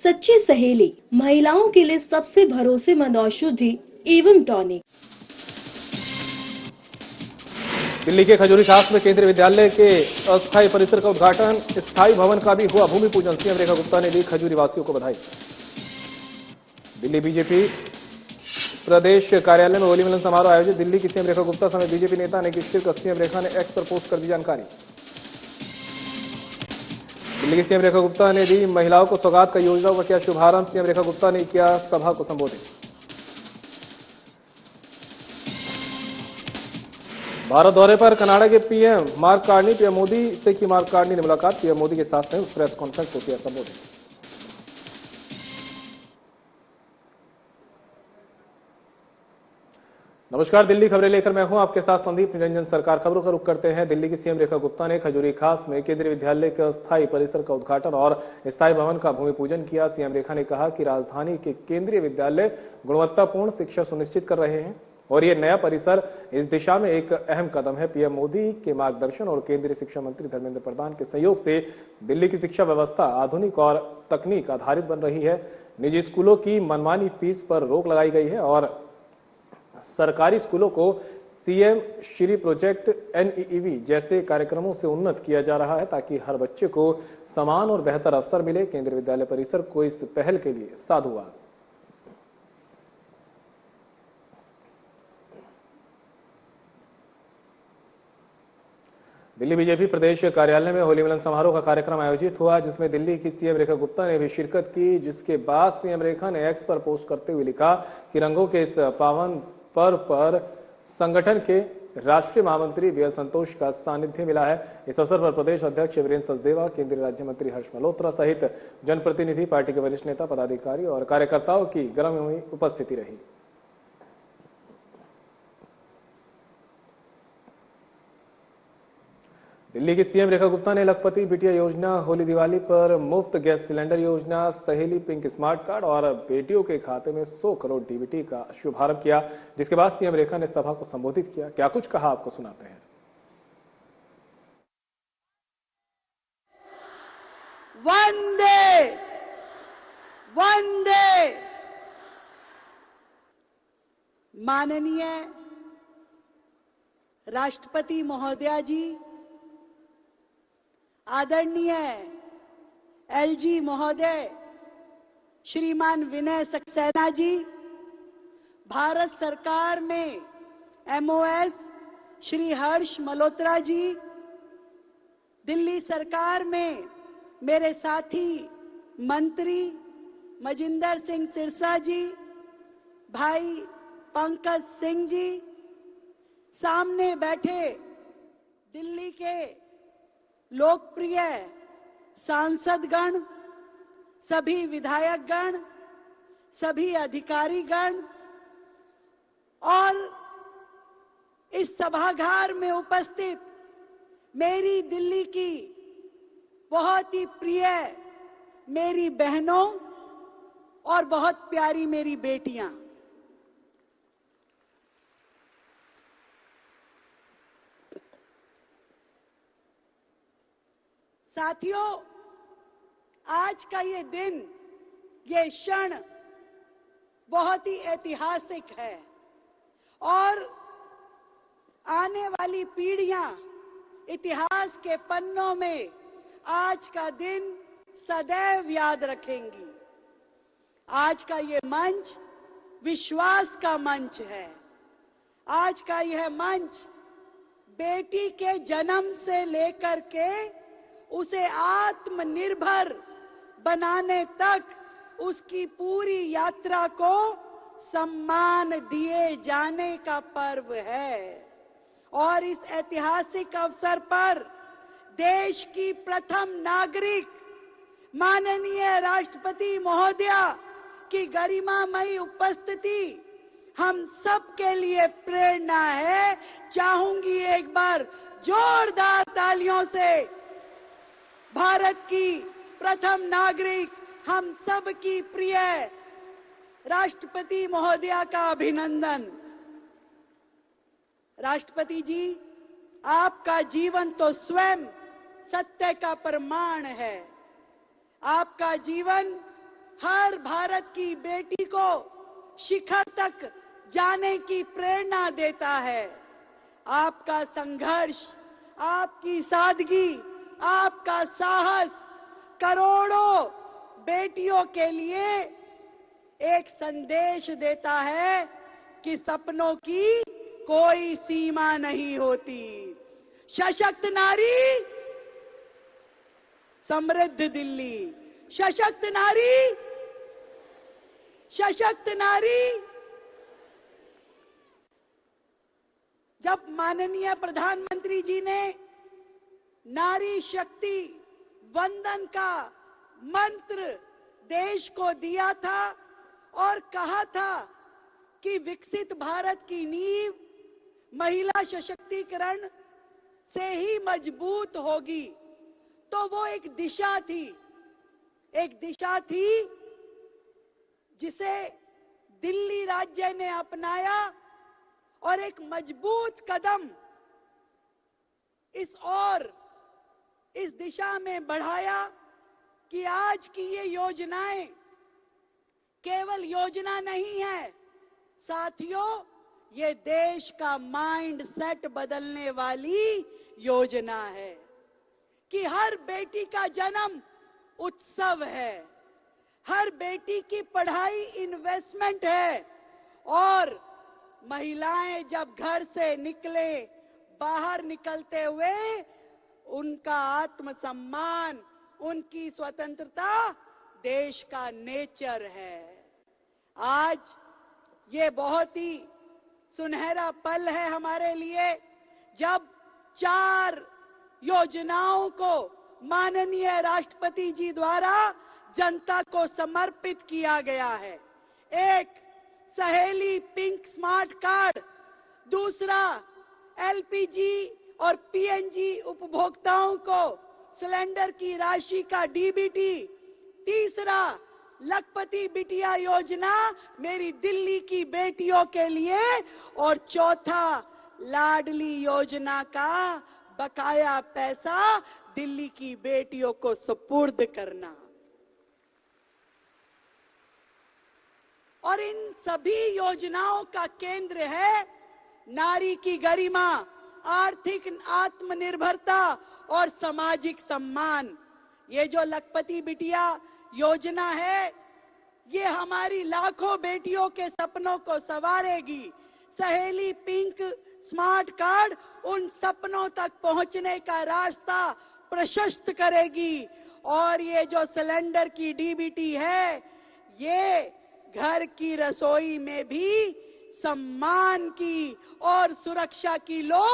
सच्ची सहेली, महिलाओं के लिए सबसे भरोसेमंद औषधि एवं टॉनिक। दिल्ली के खजूरी खास में केंद्रीय विद्यालय के अस्थायी परिसर का उद्घाटन, स्थायी भवन का भी हुआ भूमि पूजन। सीएम रेखा गुप्ता ने दी खजूरी वासियों को बधाई। दिल्ली बीजेपी प्रदेश कार्यालय में होली मिलन समारोह आयोजित। दिल्ली की सीएम रेखा गुप्ता समेत बीजेपी नेता ने की शिरकत। सीएम रेखा ने एक्स पर पोस्ट कर दी जानकारी। दिल्ली की सीएम रेखा गुप्ता ने दी महिलाओं को सौगात का योजनाओं का किया शुभारंभ। सीएम रेखा गुप्ता ने किया सभा को संबोधित। भारत दौरे पर कनाडा के PM mark Carney, PM Modi से की मार्क कार्नी ने मुलाकात। पीएम मोदी के साथ में प्रेस कॉन्फ्रेंस को किया संबोधित। नमस्कार, दिल्ली खबरें लेकर मैं हूं आपके साथ संदीप निरंजन। सरकार खबरों का रुख करते हैं। दिल्ली की सीएम रेखा गुप्ता ने खजूरी खास में केंद्रीय विद्यालय के अस्थायी परिसर का उद्घाटन और स्थायी भवन का भूमि पूजन किया। सीएम रेखा ने कहा कि राजधानी के केंद्रीय विद्यालय गुणवत्तापूर्ण शिक्षा सुनिश्चित कर रहे हैं और ये नया परिसर इस दिशा में एक अहम कदम है। पीएम मोदी के मार्गदर्शन और केंद्रीय शिक्षा मंत्री धर्मेंद्र प्रधान के सहयोग से दिल्ली की शिक्षा व्यवस्था आधुनिक और तकनीक आधारित बन रही है। निजी स्कूलों की मनमानी फीस पर रोक लगाई गई है और सरकारी स्कूलों को सीएम श्री प्रोजेक्ट एनईईवी जैसे कार्यक्रमों से उन्नत किया जा रहा है ताकि हर बच्चे को समान और बेहतर अवसर मिले। केंद्रीय विद्यालय परिसर को इस पहल के लिए साधुवाद। दिल्ली बीजेपी प्रदेश कार्यालय में होली मिलन समारोह का कार्यक्रम आयोजित हुआ, जिसमें दिल्ली की सीएम रेखा गुप्ता ने भी शिरकत की। जिसके बाद सीएम रेखा ने एक्स पर पोस्ट करते हुए लिखा कि रंगों के इस पावन पर्व पर संगठन के राष्ट्रीय महामंत्री बीएल संतोष का सानिध्य मिला है। इस अवसर पर प्रदेश अध्यक्ष वीरेंद्र सचदेवा, केंद्रीय राज्य मंत्री हर्ष मल्होत्रा सहित जनप्रतिनिधि, पार्टी के वरिष्ठ नेता, पदाधिकारी और कार्यकर्ताओं की गरमागरम उपस्थिति रही। दिल्ली की सीएम रेखा गुप्ता ने लखपति बिटिया योजना, होली दिवाली पर मुफ्त गैस सिलेंडर योजना, सहेली पिंक स्मार्ट कार्ड और बेटियों के खाते में 100 करोड़ डीबीटी का शुभारंभ किया। जिसके बाद सीएम रेखा ने सभा को संबोधित किया। क्या कुछ कहा, आपको सुनाते हैं। वंदे वंदे। माननीय राष्ट्रपति महोदया जी, आदरणीय एलजी महोदय श्रीमान विनय सक्सेना जी, भारत सरकार में एमओएस श्री हर्ष मल्होत्रा जी, दिल्ली सरकार में मेरे साथी मंत्री मजिंदर सिंह सिरसा जी, भाई पंकज सिंह जी, सामने बैठे दिल्ली के लोकप्रिय सांसदगण, सभी विधायकगण, सभी अधिकारीगण और इस सभागार में उपस्थित मेरी दिल्ली की बहुत ही प्रिय मेरी बहनों और बहुत प्यारी मेरी बेटियां, साथियों, आज का ये दिन, ये क्षण बहुत ही ऐतिहासिक है और आने वाली पीढ़ियां इतिहास के पन्नों में आज का दिन सदैव याद रखेंगी। आज का ये मंच विश्वास का मंच है। आज का यह मंच बेटी के जन्म से लेकर के उसे आत्मनिर्भर बनाने तक उसकी पूरी यात्रा को सम्मान दिए जाने का पर्व है। और इस ऐतिहासिक अवसर पर देश की प्रथम नागरिक माननीय राष्ट्रपति महोदया की गरिमामयी उपस्थिति हम सब के लिए प्रेरणा है। चाहूंगी एक बार जोरदार तालियों से भारत की प्रथम नागरिक, हम सब की प्रिय राष्ट्रपति महोदया का अभिनंदन। राष्ट्रपति जी, आपका जीवन तो स्वयं सत्य का प्रमाण है। आपका जीवन हर भारत की बेटी को शिखर तक जाने की प्रेरणा देता है। आपका संघर्ष, आपकी सादगी, आपका साहस करोड़ों बेटियों के लिए एक संदेश देता है कि सपनों की कोई सीमा नहीं होती। सशक्त नारी, समृद्ध दिल्ली। सशक्त नारी, सशक्त नारी। जब माननीय प्रधानमंत्री जी ने नारी शक्ति वंदन का मंत्र देश को दिया था और कहा था कि विकसित भारत की नींव महिला सशक्तिकरण से ही मजबूत होगी, तो वो एक दिशा थी जिसे दिल्ली राज्य ने अपनाया और एक मजबूत कदम इस दिशा में बढ़ाया कि आज की ये योजनाएं केवल योजना नहीं है साथियों, ये देश का माइंड सेट बदलने वाली योजना है कि हर बेटी का जन्म उत्सव है, हर बेटी की पढ़ाई इन्वेस्टमेंट है और महिलाएं जब घर से निकले, बाहर निकलते हुए उनका आत्मसम्मान, उनकी स्वतंत्रता देश का नेचर है। आज ये बहुत ही सुनहरा पल है हमारे लिए जब 4 योजनाओं को माननीय राष्ट्रपति जी द्वारा जनता को समर्पित किया गया है। एक सहेली पिंक स्मार्ट कार्ड, दूसरा एलपीजी और पीएनजी उपभोक्ताओं को सिलेंडर की राशि का डीबीटी, तीसरा लखपति बिटिया योजना मेरी दिल्ली की बेटियों के लिए और चौथा लाडली योजना का बकाया पैसा दिल्ली की बेटियों को सुपुर्द करना। और इन सभी योजनाओं का केंद्र है नारी की गरिमा, आर्थिक आत्मनिर्भरता और सामाजिक सम्मान। ये जो लखपति बिटिया योजना है, ये हमारी लाखों बेटियों के सपनों को संवारेगी। सहेली पिंक स्मार्ट कार्ड उन सपनों तक पहुंचने का रास्ता प्रशस्त करेगी और ये जो सिलेंडर की डीबीटी है, ये घर की रसोई में भी सम्मान की और सुरक्षा की लो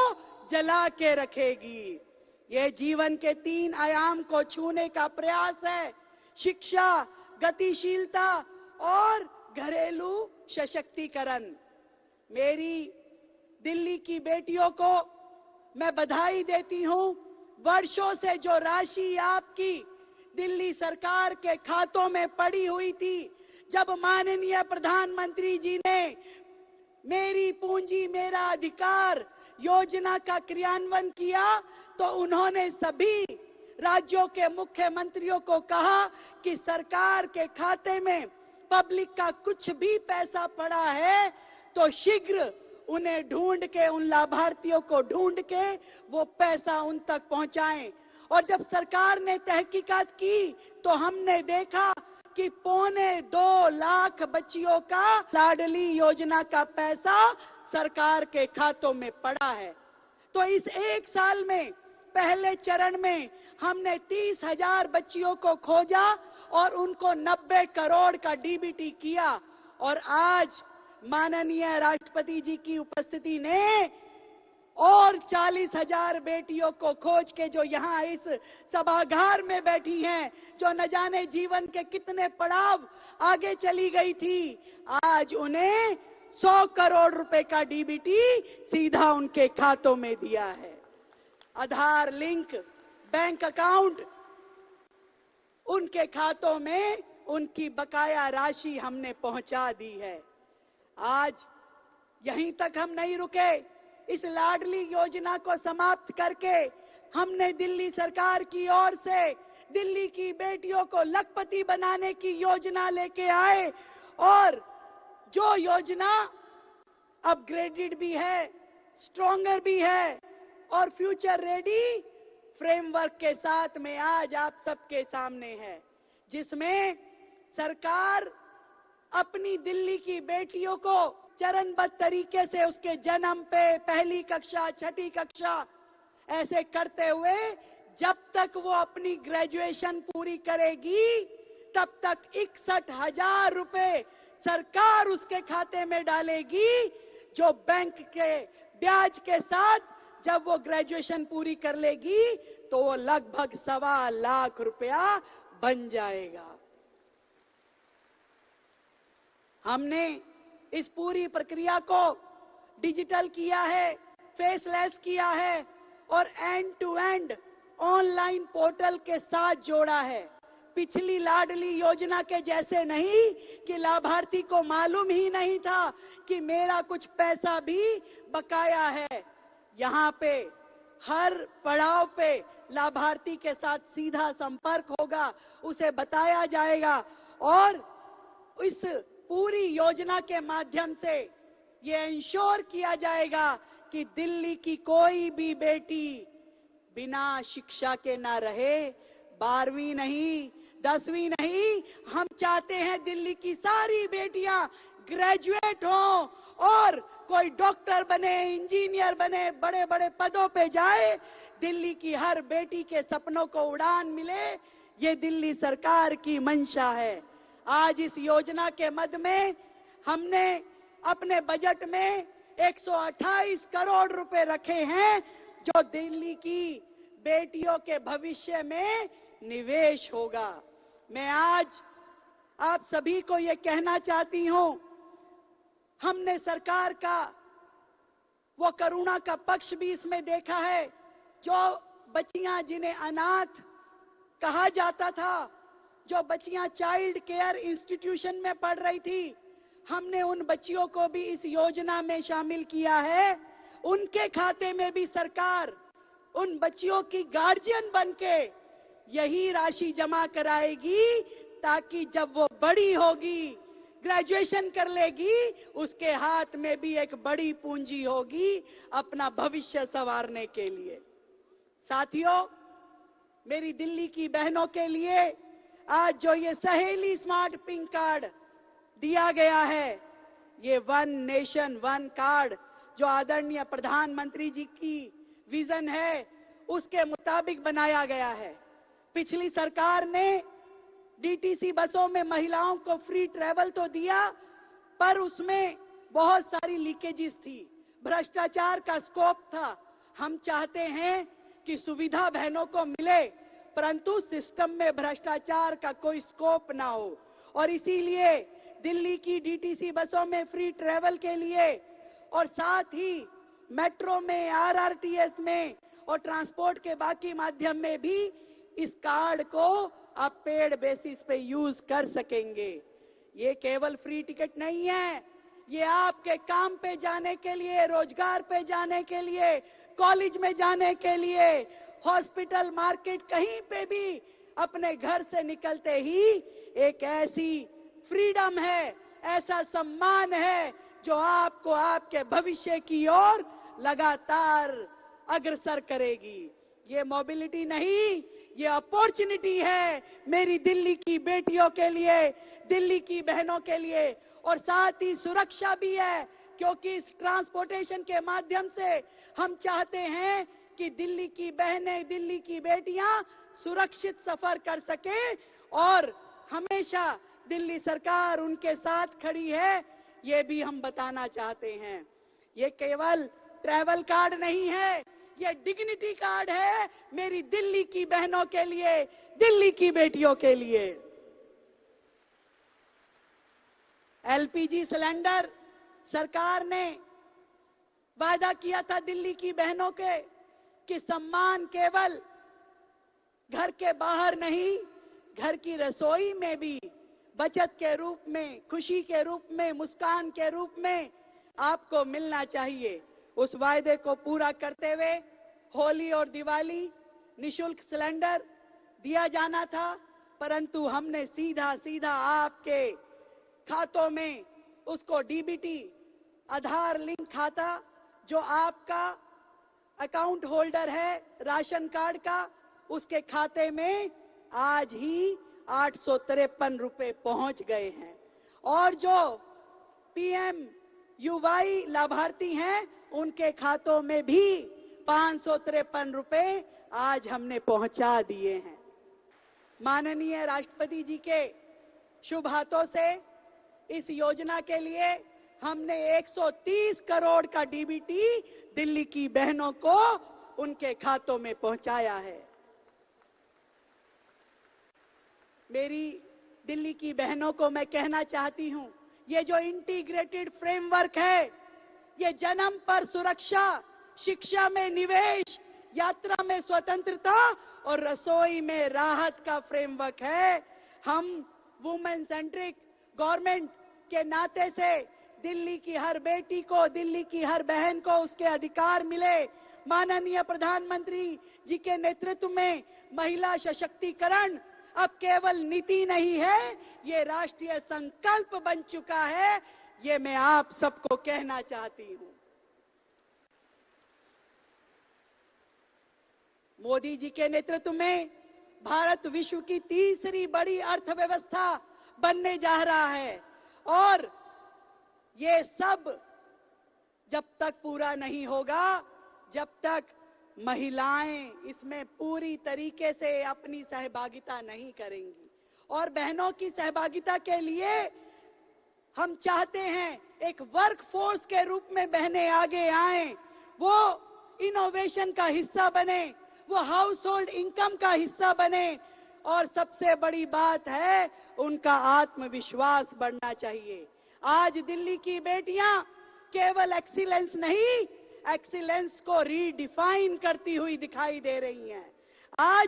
जला के रखेगी। ये जीवन के 3 आयाम को छूने का प्रयास है, शिक्षा, गतिशीलता और घरेलू सशक्तिकरण। मेरी दिल्ली की बेटियों को मैं बधाई देती हूं। वर्षों से जो राशि आपकी दिल्ली सरकार के खातों में पड़ी हुई थी, जब माननीय प्रधानमंत्री जी ने मेरी पूंजी मेरा अधिकार योजना का क्रियान्वयन किया, तो उन्होंने सभी राज्यों के मुख्यमंत्रियों को कहा कि सरकार के खाते में पब्लिक का कुछ भी पैसा पड़ा है तो शीघ्र उन्हें ढूंढ के, उन लाभार्थियों को ढूंढ के वो पैसा उन तक पहुंचाएं। और जब सरकार ने तहकीकात की तो हमने देखा कि 2.25 लाख बच्चियों का लाडली योजना का पैसा सरकार के खातों में पड़ा है। तो इस 1 साल में पहले चरण में हमने 30,000 बच्चियों को खोजा और उनको 90 करोड़ का डीबीटी किया और आज माननीय राष्ट्रपति जी की उपस्थिति ने और 40,000 बेटियों को खोज के, जो यहाँ इस सभागार में बैठी हैं, जो न जाने जीवन के कितने पड़ाव आगे चली गई थी, आज उन्हें 100 करोड़ रुपए का डीबीटी सीधा उनके खातों में दिया है। आधार लिंक बैंक अकाउंट, उनके खातों में उनकी बकाया राशि हमने पहुंचा दी है। आज यहीं तक हम नहीं रुके। इस लाडली योजना को समाप्त करके हमने दिल्ली सरकार की ओर से दिल्ली की बेटियों को लखपति बनाने की योजना लेके आए और जो योजना अपग्रेडेड भी है, स्ट्रॉन्गर भी है और फ्यूचर रेडी फ्रेमवर्क के साथ में आज आप सबके सामने है, जिसमें सरकार अपनी दिल्ली की बेटियों को चरणबद्ध तरीके से उसके जन्म पे पहली कक्षा, छठी कक्षा ऐसे करते हुए जब तक वो अपनी ग्रेजुएशन पूरी करेगी तब तक 61,000 रुपए सरकार उसके खाते में डालेगी, जो बैंक के ब्याज के साथ जब वो ग्रेजुएशन पूरी कर लेगी तो वो लगभग 1.25 लाख रुपया बन जाएगा। हमने इस पूरी प्रक्रिया को डिजिटल किया है, फेसलेस किया है और end to end online portal के साथ जोड़ा है। पिछली लाडली योजना के जैसे नहीं कि लाभार्थी को मालूम ही नहीं था कि मेरा कुछ पैसा भी बकाया है। यहाँ पे हर पड़ाव पे लाभार्थी के साथ सीधा संपर्क होगा, उसे बताया जाएगा और इस पूरी योजना के माध्यम से ये इंश्योर किया जाएगा कि दिल्ली की कोई भी बेटी बिना शिक्षा के ना रहे। 12वीं नहीं, 10वीं नहीं, हम चाहते हैं दिल्ली की सारी बेटियां ग्रेजुएट हों और कोई डॉक्टर बने, इंजीनियर बने, बड़े बड़े पदों पे जाए। दिल्ली की हर बेटी के सपनों को उड़ान मिले, ये दिल्ली सरकार की मंशा है। आज इस योजना के मद में हमने अपने बजट में 128 करोड़ रुपए रखे हैं, जो दिल्ली की बेटियों के भविष्य में निवेश होगा। मैं आज आप सभी को ये कहना चाहती हूं, हमने सरकार का वो करुणा का पक्ष भी इसमें देखा है। जो बच्चियां जिन्हें अनाथ कहा जाता था, जो बच्चियां चाइल्ड केयर इंस्टीट्यूशन में पढ़ रही थी, हमने उन बच्चियों को भी इस योजना में शामिल किया है। उनके खाते में भी सरकार उन बच्चियों की गार्जियन बनके यही राशि जमा कराएगी, ताकि जब वो बड़ी होगी, ग्रेजुएशन कर लेगी, उसके हाथ में भी एक बड़ी पूंजी होगी अपना भविष्य संवारने के लिए। साथियों, मेरी दिल्ली की बहनों के लिए आज जो ये सहेली स्मार्ट पिंक कार्ड दिया गया है, ये वन नेशन वन कार्ड जो आदरणीय प्रधानमंत्री जी की विजन है, उसके मुताबिक बनाया गया है। पिछली सरकार ने डीटीसी बसों में महिलाओं को फ्री ट्रैवल तो दिया, पर उसमें बहुत सारी लीकेजेस थी, भ्रष्टाचार का स्कोप था। हम चाहते हैं कि सुविधा बहनों को मिले, परंतु सिस्टम में भ्रष्टाचार का कोई स्कोप ना हो, और इसीलिए दिल्ली की डीटीसी बसों में फ्री ट्रैवल के लिए और साथ ही मेट्रो में, आरआरटीएस में और ट्रांसपोर्ट के बाकी माध्यम में भी इस कार्ड को आप पेड बेसिस पे यूज कर सकेंगे। ये केवल फ्री टिकट नहीं है, ये आपके काम पे जाने के लिए, रोजगार पे जाने के लिए, कॉलेज में जाने के लिए, हॉस्पिटल, मार्केट, कहीं पे भी अपने घर से निकलते ही एक ऐसी फ्रीडम है, ऐसा सम्मान है जो आपको आपके भविष्य की ओर लगातार अग्रसर करेगी। ये मोबिलिटी नहीं, ये अपॉर्चुनिटी है मेरी दिल्ली की बेटियों के लिए, दिल्ली की बहनों के लिए, और साथ ही सुरक्षा भी है, क्योंकि इस ट्रांसपोर्टेशन के माध्यम से हम चाहते हैं कि दिल्ली की बहनें, दिल्ली की बेटियां सुरक्षित सफर कर सके, और हमेशा दिल्ली सरकार उनके साथ खड़ी है, ये भी हम बताना चाहते हैं। ये केवल ट्रैवल कार्ड नहीं है, ये डिग्निटी कार्ड है मेरी दिल्ली की बहनों के लिए, दिल्ली की बेटियों के लिए। एलपीजी सिलेंडर सरकार ने वादा किया था दिल्ली की बहनों के कि सम्मान केवल घर के बाहर नहीं, घर की रसोई में भी बचत के रूप में, खुशी के रूप में, मुस्कान के रूप में आपको मिलना चाहिए। उस वायदे को पूरा करते हुए होली और दिवाली निशुल्क सिलेंडर, दिया जाना था, परंतु हमने सीधा सीधा आपके खातों में उसको डीबीटी आधार लिंक खाता जो आपका अकाउंट होल्डर है राशन कार्ड का, उसके खाते में आज ही 853 रुपए पहुंच गए हैं। और जो पीएम युवाई लाभार्थी हैं उनके खातों में भी 553 रुपए आज हमने पहुंचा दिए हैं। माननीय राष्ट्रपति जी के शुभ हाथों से इस योजना के लिए हमने 130 करोड़ का डीबीटी दिल्ली की बहनों को उनके खातों में पहुंचाया है। मेरी दिल्ली की बहनों को मैं कहना चाहती हूं, ये जो इंटीग्रेटेड फ्रेमवर्क है, ये जन्म पर सुरक्षा, शिक्षा में निवेश, यात्रा में स्वतंत्रता और रसोई में राहत का फ्रेमवर्क है। हम वुमेन सेंट्रिक गवर्नमेंट के नाते से दिल्ली की हर बेटी को, दिल्ली की हर बहन को उसके अधिकार मिले। माननीय प्रधानमंत्री जी के नेतृत्व में महिला सशक्तिकरण अब केवल नीति नहीं है, ये राष्ट्रीय संकल्प बन चुका है। ये मैं आप सबको कहना चाहती हूं। मोदी जी के नेतृत्व में भारत विश्व की तीसरी बड़ी अर्थव्यवस्था बनने जा रहा है और ये सब जब तक पूरा नहीं होगा, जब तक महिलाएं इसमें पूरी तरीके से अपनी सहभागिता नहीं करेंगी। और बहनों की सहभागिता के लिए हम चाहते हैं एक वर्क फोर्स के रूप में बहनें आगे आएं, वो इनोवेशन का हिस्सा बने, वो हाउस होल्ड इनकम का हिस्सा बने और सबसे बड़ी बात है उनका आत्मविश्वास बढ़ना चाहिए। आज दिल्ली की बेटियां केवल एक्सीलेंस नहीं, एक्सीलेंस को रीडिफाइन करती हुई दिखाई दे रही हैं। आज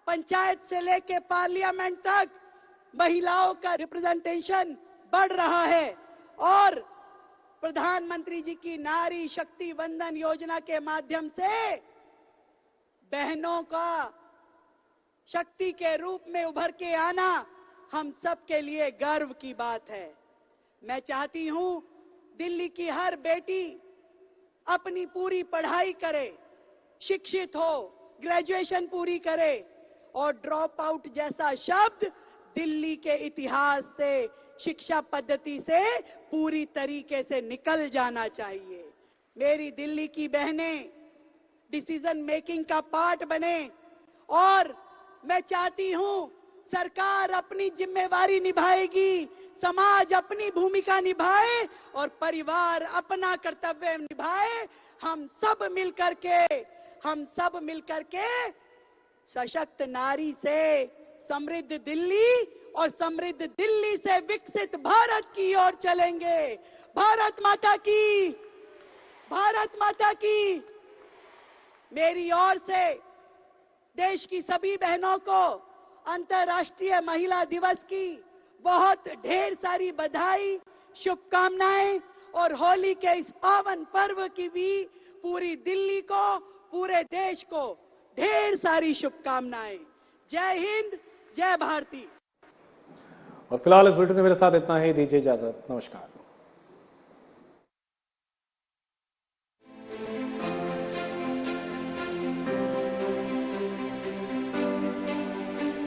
पंचायत से लेकर पार्लियामेंट तक महिलाओं का रिप्रेजेंटेशन बढ़ रहा है और प्रधानमंत्री जी की नारी शक्ति वंदन योजना के माध्यम से बहनों का शक्ति के रूप में उभर के आना हम सब के लिए गर्व की बात है। मैं चाहती हूं दिल्ली की हर बेटी अपनी पूरी पढ़ाई करे, शिक्षित हो, ग्रेजुएशन पूरी करे और ड्रॉप आउट जैसा शब्द दिल्ली के इतिहास से, शिक्षा पद्धति से पूरी तरीके से निकल जाना चाहिए। मेरी दिल्ली की बहनें डिसीजन मेकिंग का पार्ट बने और मैं चाहती हूं सरकार अपनी जिम्मेवारी निभाएगी, समाज अपनी भूमिका निभाए और परिवार अपना कर्तव्य निभाए। हम सब मिलकर के सशक्त नारी से समृद्ध दिल्ली और समृद्ध दिल्ली से विकसित भारत की ओर चलेंगे। भारत माता की, भारत माता की। मेरी ओर से देश की सभी बहनों को अंतर्राष्ट्रीय महिला दिवस की बहुत ढेर सारी बधाई, शुभकामनाएं और होली के इस पावन पर्व की भी पूरी दिल्ली को, पूरे देश को ढेर सारी शुभकामनाएं। जय हिंद, जय भारती। और फिलहाल इस बुलेटिन में मेरे साथ इतना ही, दीजिए इजाजत। नमस्कार।